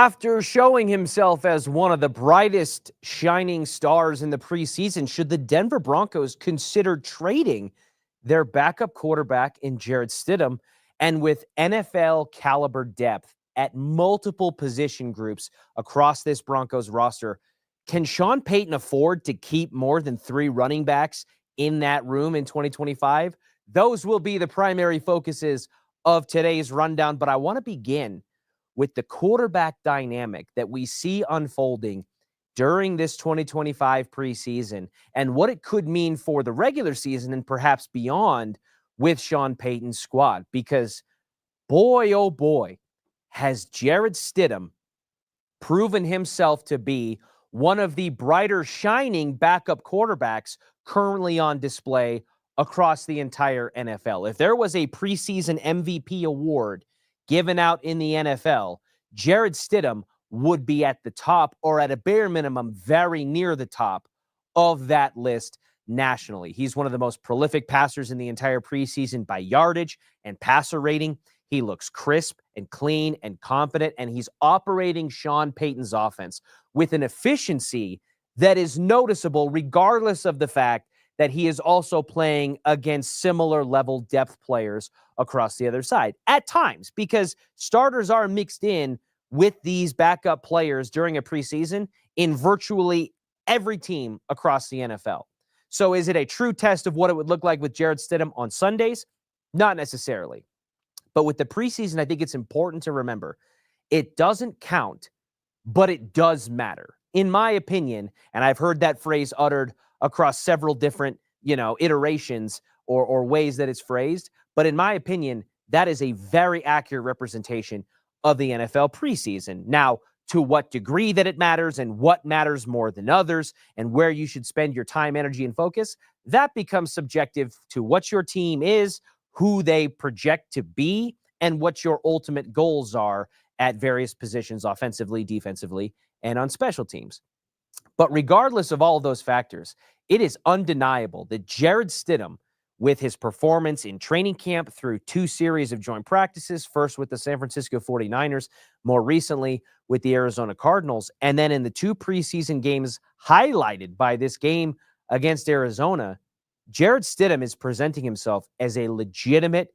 After showing himself as one of the brightest shining stars in the preseason, should the Denver Broncos consider trading their backup quarterback in Jarrett Stidham? And with NFL caliber depth at multiple position groups across this Broncos roster, can Sean Payton afford to keep more than 3 running backs in that room in 2025? Those will be the primary focuses of today's rundown, but I want to begin with the quarterback dynamic that we see unfolding during this 2025 preseason and what it could mean for the regular season and perhaps beyond with Sean Payton's squad. Because boy, oh boy, has Jarrett Stidham proven himself to be one of the brighter shining backup quarterbacks currently on display across the entire NFL. If there was a preseason MVP award given out in the NFL, Jarrett Stidham would be at the top, or at a bare minimum, very near the top of that list nationally. He's one of the most prolific passers in the entire preseason by yardage and passer rating. He looks crisp and clean and confident, and he's operating Sean Payton's offense with an efficiency that is noticeable regardless of the fact that he is also playing against similar level depth players across the other side at times, because starters are mixed in with these backup players during a preseason in virtually every team across the NFL. So is it a true test of what it would look like with Jarrett Stidham on Sundays? Not necessarily. But with the preseason, I think it's important to remember it doesn't count, but it does matter. In my opinion, and I've heard that phrase uttered across several different, iterations or ways that it's phrased. But in my opinion, that is a very accurate representation of the NFL preseason. Now, to what degree that it matters and what matters more than others and where you should spend your time, energy, and focus, that becomes subjective to what your team is, who they project to be, and what your ultimate goals are at various positions, offensively, defensively, and on special teams. But regardless of all of those factors, it is undeniable that Jarrett Stidham, with his performance in training camp through 2 series of joint practices, first with the San Francisco 49ers, more recently with the Arizona Cardinals, and then in the 2 preseason games highlighted by this game against Arizona, Jarrett Stidham is presenting himself as a legitimate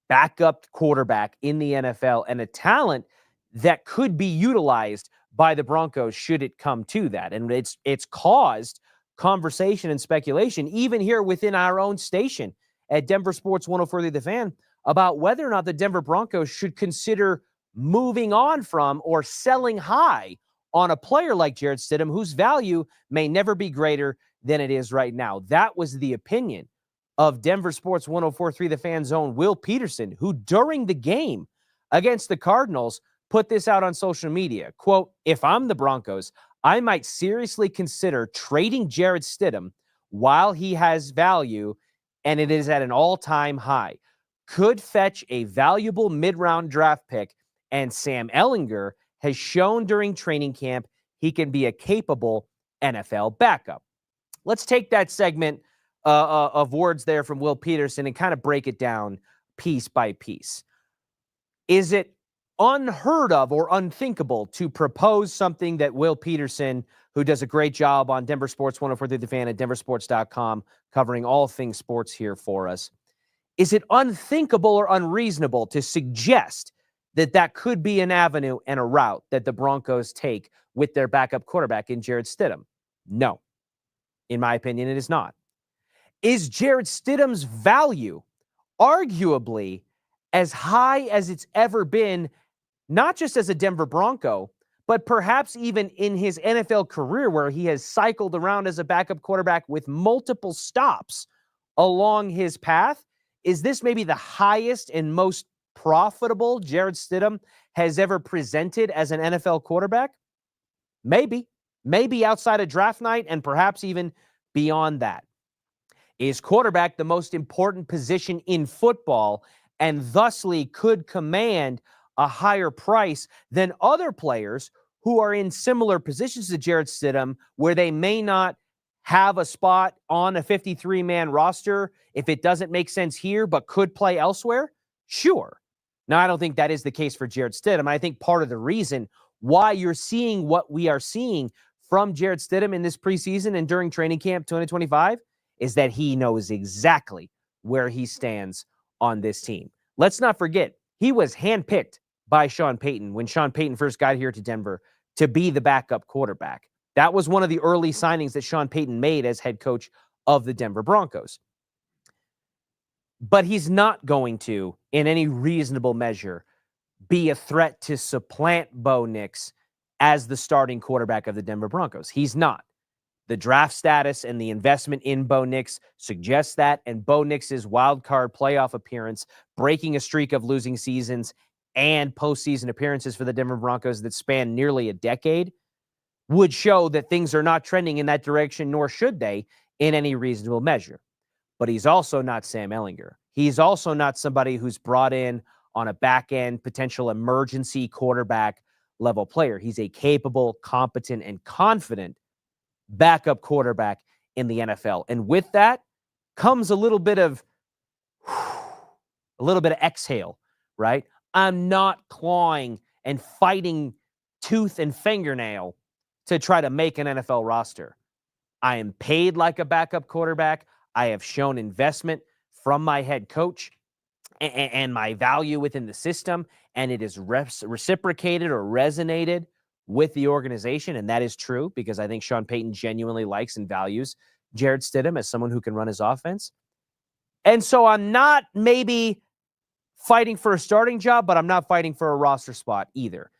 backup quarterback in the NFL and a talent that could be utilized by the Broncos should it come to that. And it's caused conversation and speculation, even here within our own station at Denver Sports 104.3 The Fan, about whether or not the Denver Broncos should consider moving on from or selling high on a player like Jarrett Stidham, whose value may never be greater than it is right now. That was the opinion of Denver Sports 104.3 The Fan's own Will Peterson, who during the game against the Cardinals put this out on social media. Quote, "If I'm the Broncos, I might seriously consider trading Jarrett Stidham while he has value and it is at an all-time high. Could fetch a valuable mid-round draft pick, and Sam Ehlinger has shown during training camp he can be a capable NFL backup." Let's take that segment of words there from Will Peterson and kind of break it down piece by piece. Is it unheard of or unthinkable to propose something that Will Peterson, who does a great job on Denver Sports 104.3 The Fan at DenverSports.com, covering all things sports here for us, is it unthinkable or unreasonable to suggest that that could be an avenue and a route that the Broncos take with their backup quarterback in Jarrett Stidham? No. In my opinion, it is not. Is Jarrett Stidham's value arguably as high as it's ever been, not just as a Denver Bronco, but perhaps even in his NFL career, where he has cycled around as a backup quarterback with multiple stops along his path? Is this maybe the highest and most profitable Jarrett Stidham has ever presented as an NFL quarterback? Maybe outside of draft night and perhaps even beyond that. Is quarterback the most important position in football and thusly could command a higher price than other players who are in similar positions to Jarrett Stidham, where they may not have a spot on a 53-man roster if it doesn't make sense here, but could play elsewhere? Sure. Now, I don't think that is the case for Jarrett Stidham. I think part of the reason why you're seeing what we are seeing from Jarrett Stidham in this preseason and during training camp 2025 is that he knows exactly where he stands on this team. Let's not forget, he was handpicked by Sean Payton when Sean Payton first got here to Denver to be the backup quarterback. That was one of the early signings that Sean Payton made as head coach of the Denver Broncos. But he's not going to, in any reasonable measure, be a threat to supplant Bo Nix as the starting quarterback of the Denver Broncos. He's not. The draft status and the investment in Bo Nix suggests that, and Bo Nix's wild card playoff appearance, breaking a streak of losing seasons and postseason appearances for the Denver Broncos that span nearly a decade, would show that things are not trending in that direction, nor should they, in any reasonable measure. But he's also not Sam Ehlinger. He's also not somebody who's brought in on a back-end potential emergency quarterback level player. He's a capable, competent, and confident backup quarterback in the NFL. And with that comes a little bit of exhale, right? I'm not clawing and fighting tooth and fingernail to try to make an NFL roster. I am paid like a backup quarterback. I have shown investment from my head coach and my value within the system, and it is reciprocated or resonated with the organization, and that is true because I think Sean Payton genuinely likes and values Jarrett Stidham as someone who can run his offense. And so I'm not maybe fighting for a starting job, but I'm not fighting for a roster spot either.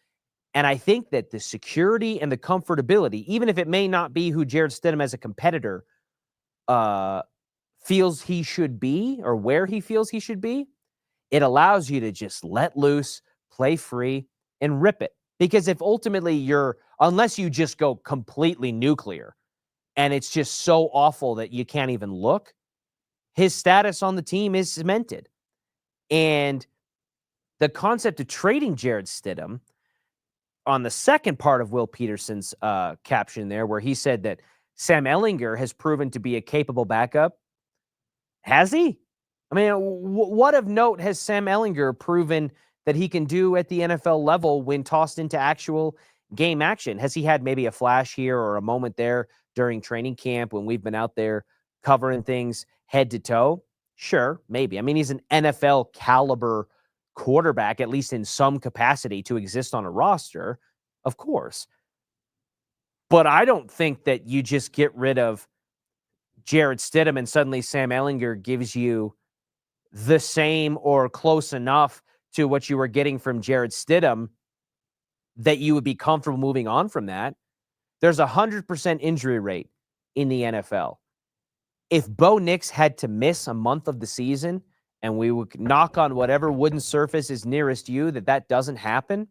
And I think that the security and the comfortability, even if it may not be who Jarrett Stidham as a competitor feels he should be or where he feels he should be, it allows you to just let loose, play free, and rip it. Because if ultimately unless you just go completely nuclear and it's just so awful that you can't even look, his status on the team is cemented. And the concept of trading Jarrett Stidham, on the second part of Will Peterson's caption there, where he said that Sam Ehlinger has proven to be a capable backup, has he? I mean, what of note has Sam Ehlinger proven that he can do at the NFL level when tossed into actual game action? Has he had maybe a flash here or a moment there during training camp when we've been out there covering things head to toe? Sure, maybe. I mean, he's an NFL caliber quarterback, at least in some capacity, to exist on a roster, of course. But I don't think that you just get rid of Jarrett Stidham and suddenly Sam Ehlinger gives you the same or close enough to what you were getting from Jarrett Stidham that you would be comfortable moving on from that. There's a 100% injury rate in the NFL. If Bo Nix had to miss a month of the season, and we would knock on whatever wooden surface is nearest you that doesn't happen,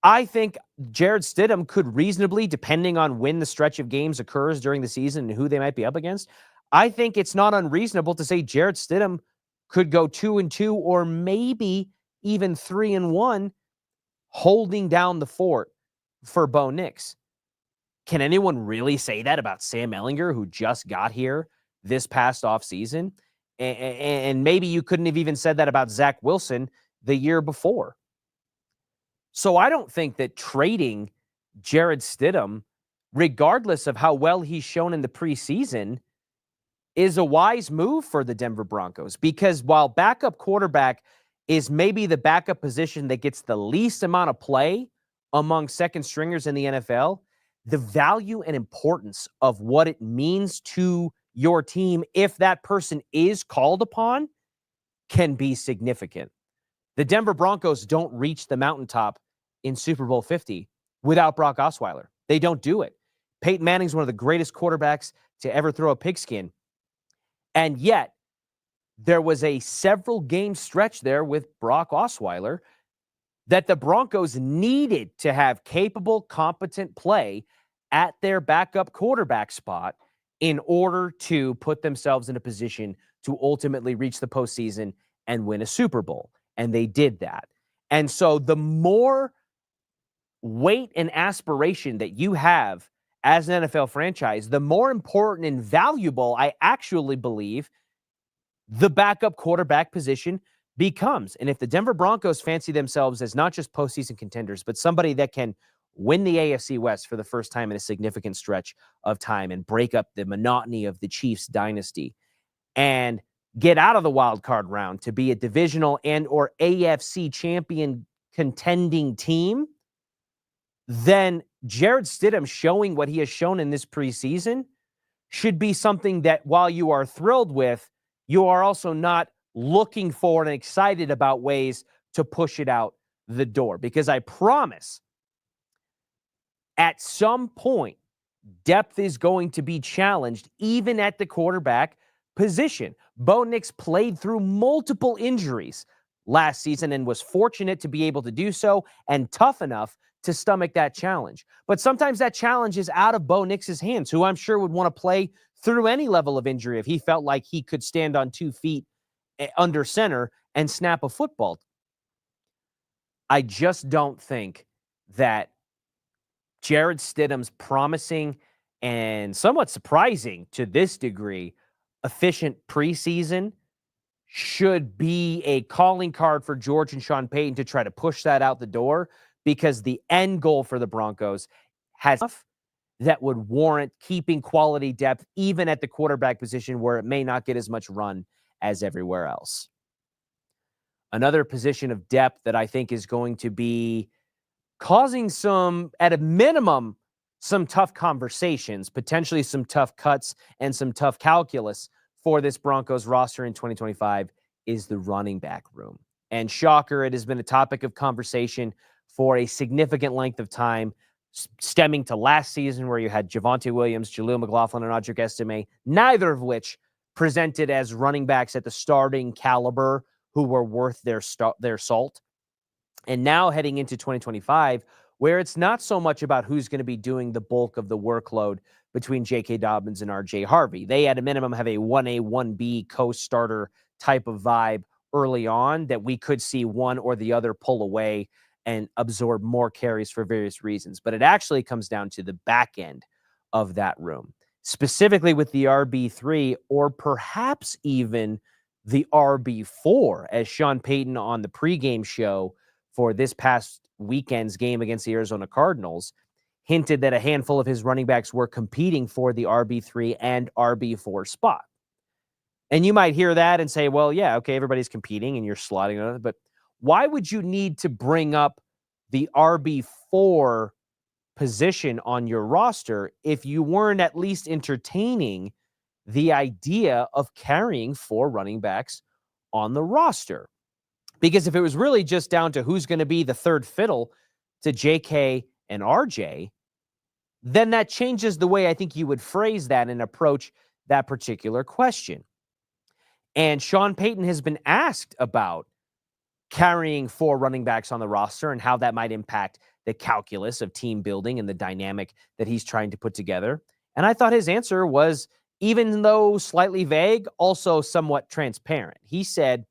I think Jarrett Stidham could reasonably, depending on when the stretch of games occurs during the season and who they might be up against, I think it's not unreasonable to say Jarrett Stidham could go 2-2 or maybe even 3-1, holding down the fort for Bo Nix. Can anyone really say that about Sam Ehlinger, who just got here this past offseason? And maybe you couldn't have even said that about Zach Wilson the year before. So I don't think that trading Jarrett Stidham, regardless of how well he's shown in the preseason, is a wise move for the Denver Broncos, because while backup quarterback is maybe the backup position that gets the least amount of play among second stringers in the NFL, the value and importance of what it means to your team if that person is called upon can be significant. The Denver Broncos don't reach the mountaintop in Super Bowl 50 without Brock Osweiler. They don't do it. Peyton Manning's one of the greatest quarterbacks to ever throw a pigskin. And yet, there was a several game stretch there with Brock Osweiler that the Broncos needed to have capable, competent play at their backup quarterback spot in order to put themselves in a position to ultimately reach the postseason and win a Super Bowl. And they did that. And so the more weight and aspiration that you have as an NFL franchise, the more important and valuable I actually believe the backup quarterback position becomes. And if the Denver Broncos fancy themselves as not just postseason contenders, but somebody that can win the AFC West for the first time in a significant stretch of time and break up the monotony of the Chiefs dynasty and get out of the wild card round to be a divisional and or AFC champion contending team, then Jarrett Stidham showing what he has shown in this preseason should be something that, while you are thrilled with, you are also not looking for and excited about ways to push it out the door. Because I promise, at some point, depth is going to be challenged, even at the quarterback position. Bo Nix played through multiple injuries last season and was fortunate to be able to do so and tough enough to stomach that challenge. But sometimes that challenge is out of Bo Nix's hands, who I'm sure would want to play through any level of injury if he felt like he could stand on 2 feet under center and snap a football. I just don't think that Jarrett Stidham's promising and somewhat surprising to this degree efficient preseason should be a calling card for George and Sean Payton to try to push that out the door, because the end goal for the Broncos has enough that would warrant keeping quality depth even at the quarterback position where it may not get as much run as everywhere else. Another position of depth that I think is going to be causing some, at a minimum, some tough conversations, potentially some tough cuts and some tough calculus for this Broncos roster in 2025 is the running back room. And shocker, it has been a topic of conversation for a significant length of time, stemming to last season where you had Javonte Williams, Jaleel McLaughlin, and Audric Estime, neither of which presented as running backs at the starting caliber who were worth their salt. And now heading into 2025, where it's not so much about who's going to be doing the bulk of the workload between J.K. Dobbins and R.J. Harvey. They, at a minimum, have a 1A, 1B co-starter type of vibe early on that we could see one or the other pull away and absorb more carries for various reasons. But it actually comes down to the back end of that room, specifically with the RB3 or perhaps even the RB4, as Sean Payton on the pregame show for this past weekend's game against the Arizona Cardinals hinted that a handful of his running backs were competing for the RB3 and RB4 spot. And you might hear that and say, well, yeah, okay, everybody's competing and you're slotting on it, but why would you need to bring up the RB4 position on your roster if you weren't at least entertaining the idea of carrying 4 running backs on the roster? Because if it was really just down to who's going to be the third fiddle to JK and RJ, then that changes the way I think you would phrase that and approach that particular question. And Sean Payton has been asked about carrying 4 running backs on the roster and how that might impact the calculus of team building and the dynamic that he's trying to put together. And I thought his answer was, even though slightly vague, also somewhat transparent. He said,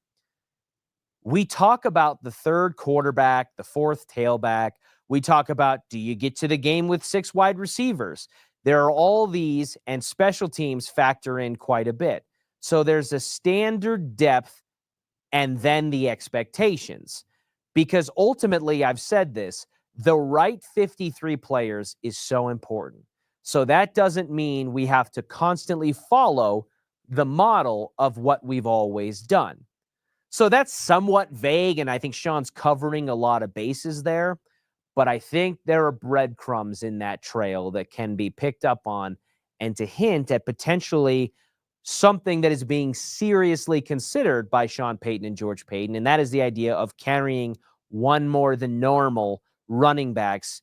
we talk about the third quarterback, the fourth tailback. We talk about, do you get to the game with 6 wide receivers? There are all these, and special teams factor in quite a bit. So there's a standard depth and then the expectations. Because ultimately, I've said this, the right 53 players is so important. So that doesn't mean we have to constantly follow the model of what we've always done. So that's somewhat vague, and I think Sean's covering a lot of bases there. But I think there are breadcrumbs in that trail that can be picked up on and to hint at potentially something that is being seriously considered by Sean Payton and George Payton, and that is the idea of carrying one more than normal running backs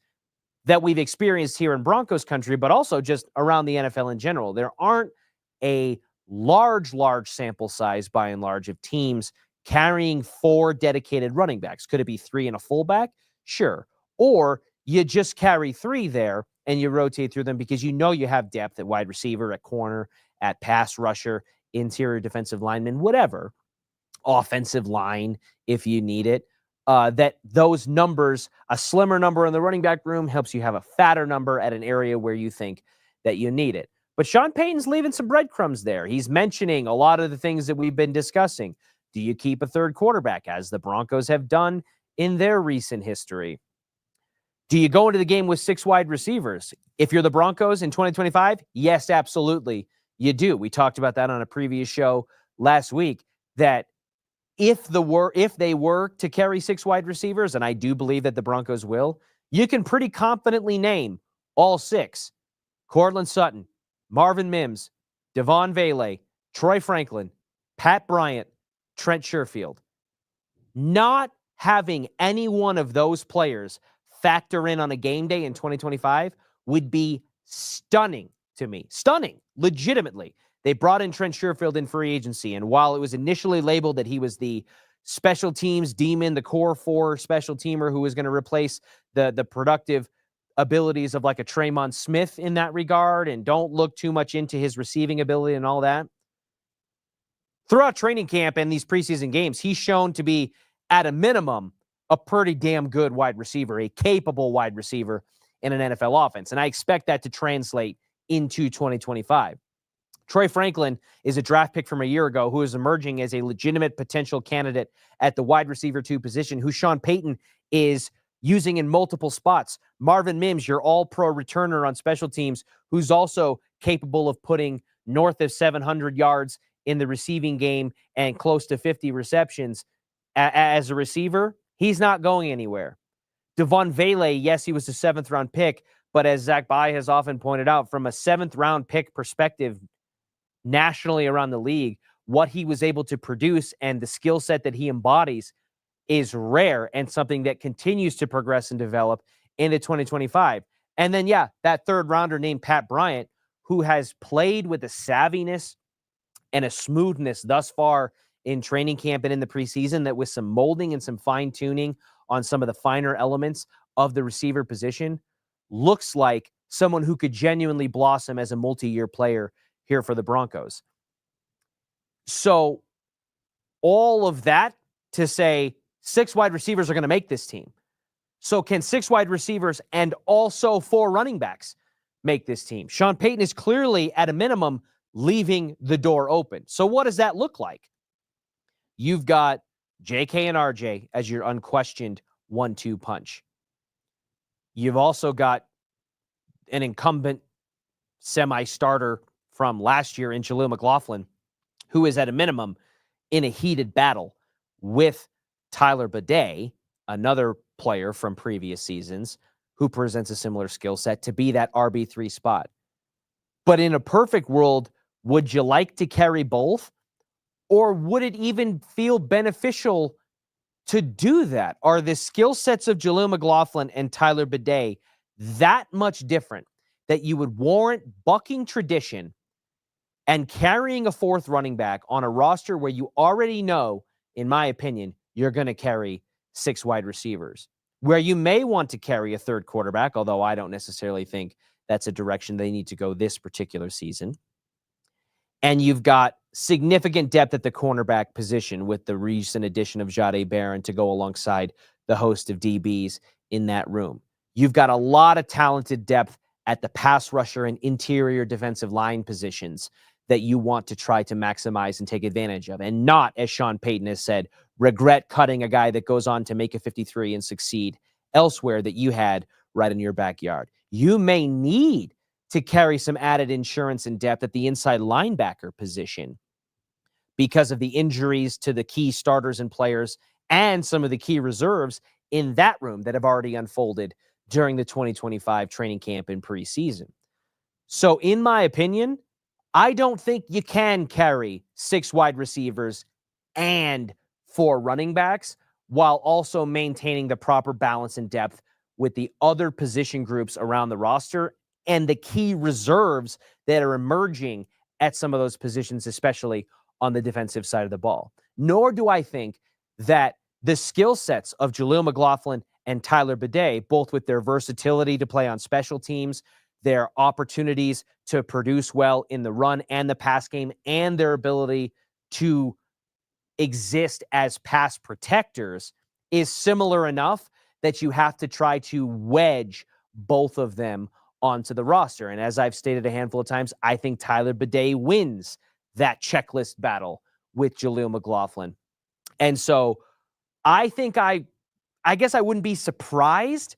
that we've experienced here in Broncos country, but also just around the NFL in general. There aren't a large sample size, by and large, of teams carrying 4 dedicated running backs. Could it be 3 and a fullback? Sure. Or you just carry 3 there and you rotate through them because you know you have depth at wide receiver, at corner, at pass rusher, interior defensive lineman, whatever, offensive line if you need it. That those numbers, a slimmer number in the running back room helps you have a fatter number at an area where you think that you need it. But Sean Payton's leaving some breadcrumbs there. He's mentioning a lot of the things that we've been discussing. Do you keep a third quarterback, as the Broncos have done in their recent history? Do you go into the game with 6 wide receivers? If you're the Broncos in 2025, yes, absolutely, you do. We talked about that on a previous show last week, that if they were to carry 6 wide receivers, and I do believe that the Broncos will, you can pretty confidently name all 6. Courtland Sutton, Marvin Mims, Devon Vele, Troy Franklin, Pat Bryant, Trent Sherfield. Not having any one of those players factor in on a game day in 2025 would be stunning to me. Stunning, legitimately. They brought in Trent Sherfield in free agency, and while it was initially labeled that he was the special teams demon, the core 4 special teamer who was going to replace the productive abilities of like a Traymon Smith in that regard, and don't look too much into his receiving ability and all that, throughout training camp and these preseason games, he's shown to be, at a minimum, a pretty damn good wide receiver, a capable wide receiver in an NFL offense. And I expect that to translate into 2025. Troy Franklin is a draft pick from a year ago who is emerging as a legitimate potential candidate at the wide receiver 2 position, who Sean Payton is using in multiple spots. Marvin Mims, your all-pro returner on special teams, who's also capable of putting north of 700 yards in the receiving game and close to 50 receptions as a receiver. He's not going anywhere. Devon Vele, yes, he was a 7th-round pick, but as Zach Bai has often pointed out, from a 7th-round pick perspective nationally around the league, what he was able to produce and the skill set that he embodies is rare and something that continues to progress and develop into 2025. And then, yeah, that 3rd-rounder named Pat Bryant, who has played with a savviness and a smoothness thus far in training camp and in the preseason, that with some molding and some fine-tuning on some of the finer elements of the receiver position, looks like someone who could genuinely blossom as a multi-year player here for the Broncos. So all of that to say 6 wide receivers are going to make this team. So can 6 wide receivers and also 4 running backs make this team? Sean Payton is clearly, at a minimum, leaving the door open. So what does that look like? You've got JK and RJ as your unquestioned 1-2 punch. You've also got an incumbent semi-starter from last year in Jaleel McLaughlin, who is at a minimum in a heated battle with Tyler Bidet, another player from previous seasons who presents a similar skill set to be that RB3 spot. But in a perfect world, would you like to carry both? Or would it even feel beneficial to do that? Are the skill sets of Jaleel McLaughlin and Tyler Bidet that much different that you would warrant bucking tradition and carrying a 4th running back on a roster where you already know, in my opinion, you're going to carry 6 wide receivers, where you may want to carry a 3rd quarterback, although I don't necessarily think that's a direction they need to go this particular season. And you've got significant depth at the cornerback position with the recent addition of Jahdae Barron to go alongside the host of DBs in that room. You've got a lot of talented depth at the pass rusher and interior defensive line positions that you want to try to maximize and take advantage of, and not, as Sean Payton has said, regret cutting a guy that goes on to make a 53 and succeed elsewhere that you had right in your backyard. You may need to carry some added insurance and depth at the inside linebacker position because of the injuries to the key starters and players and some of the key reserves in that room that have already unfolded during the 2025 training camp and preseason. So in my opinion, I don't think you can carry 6 wide receivers and 4 running backs while also maintaining the proper balance and depth with the other position groups around the roster and the key reserves that are emerging at some of those positions, especially on the defensive side of the ball. Nor do I think that the skill sets of Jaleel McLaughlin and Tyler Bidet, both with their versatility to play on special teams, their opportunities to produce well in the run and the pass game, and their ability to exist as pass protectors, is similar enough that you have to try to wedge both of them onto the roster. And as I've stated a handful of times, I think Tyler Bidet wins that checklist battle with Jaleel McLaughlin And so I think I guess I wouldn't be surprised,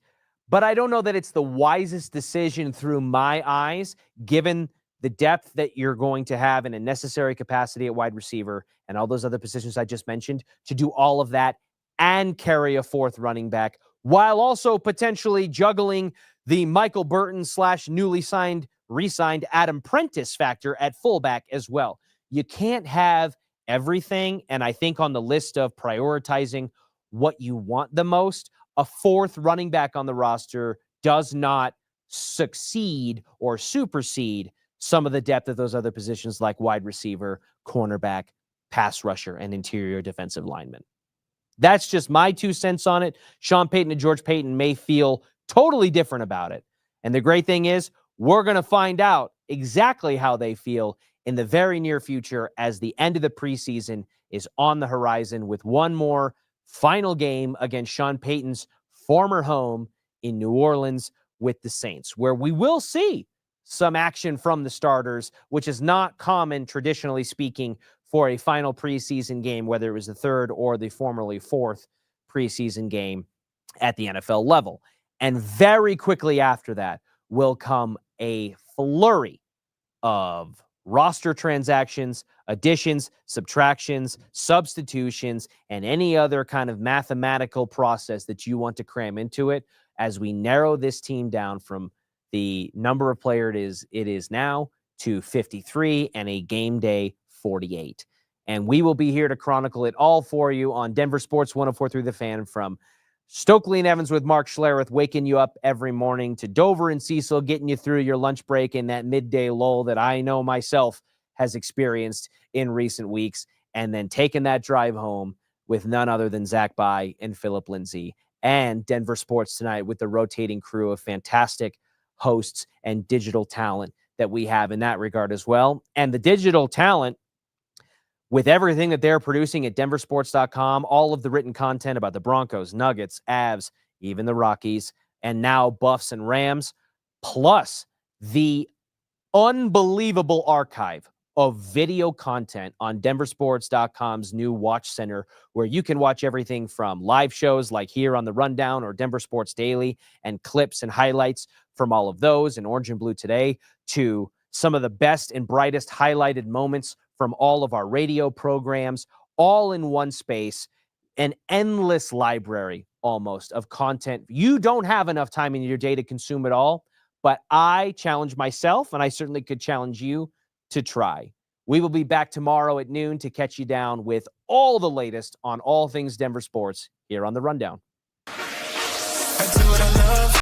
but I don't know that it's the wisest decision through my eyes, given the depth that you're going to have in a necessary capacity at wide receiver and all those other positions I just mentioned, to do all of that and carry a fourth running back while also potentially juggling the Michael Burton / newly re-signed Adam Prentice factor at fullback as well. You can't have everything. And I think on the list of prioritizing what you want the most, a fourth running back on the roster does not succeed or supersede some of the depth of those other positions like wide receiver, cornerback, pass rusher, and interior defensive lineman. That's just my 2 cents on it. Sean Payton and George Payton may feel totally different about it. And the great thing is, we're going to find out exactly how they feel in the very near future as the end of the preseason is on the horizon with one more final game against Sean Payton's former home in New Orleans with the Saints, where we will see some action from the starters, which is not common, traditionally speaking, for a final preseason game, whether it was the third or the formerly fourth preseason game at the NFL level. And very quickly after that will come a flurry of roster transactions, additions, subtractions, substitutions, and any other kind of mathematical process that you want to cram into it as we narrow this team down from the number of players it is now to 53 and a game day 48. And we will be here to chronicle it all for you on Denver Sports 104.3 The Fan, from Stokely and Evans with Mark Schlereth, waking you up every morning, to Dover and Cecil, getting you through your lunch break and that midday lull that I know myself has experienced in recent weeks, and then taking that drive home with none other than Zach By and Philip Lindsay, and Denver Sports Tonight with the rotating crew of fantastic hosts and digital talent that we have in that regard as well. And the digital talent, with everything that they're producing at DenverSports.com, all of the written content about the Broncos, Nuggets, Avs, even the Rockies, and now Buffs and Rams, plus the unbelievable archive of video content on DenverSports.com's new Watch Center, where you can watch everything from live shows like here on the Rundown or Denver Sports Daily, and clips and highlights from all of those, and Orange and Blue Today, to some of the best and brightest highlighted moments from all of our radio programs, all in one space, an endless library almost of content. You don't have enough time in your day to consume it all, but I challenge myself, and I certainly could challenge you to try. We will be back tomorrow at noon to catch you down with all the latest on all things Denver sports here on The Rundown.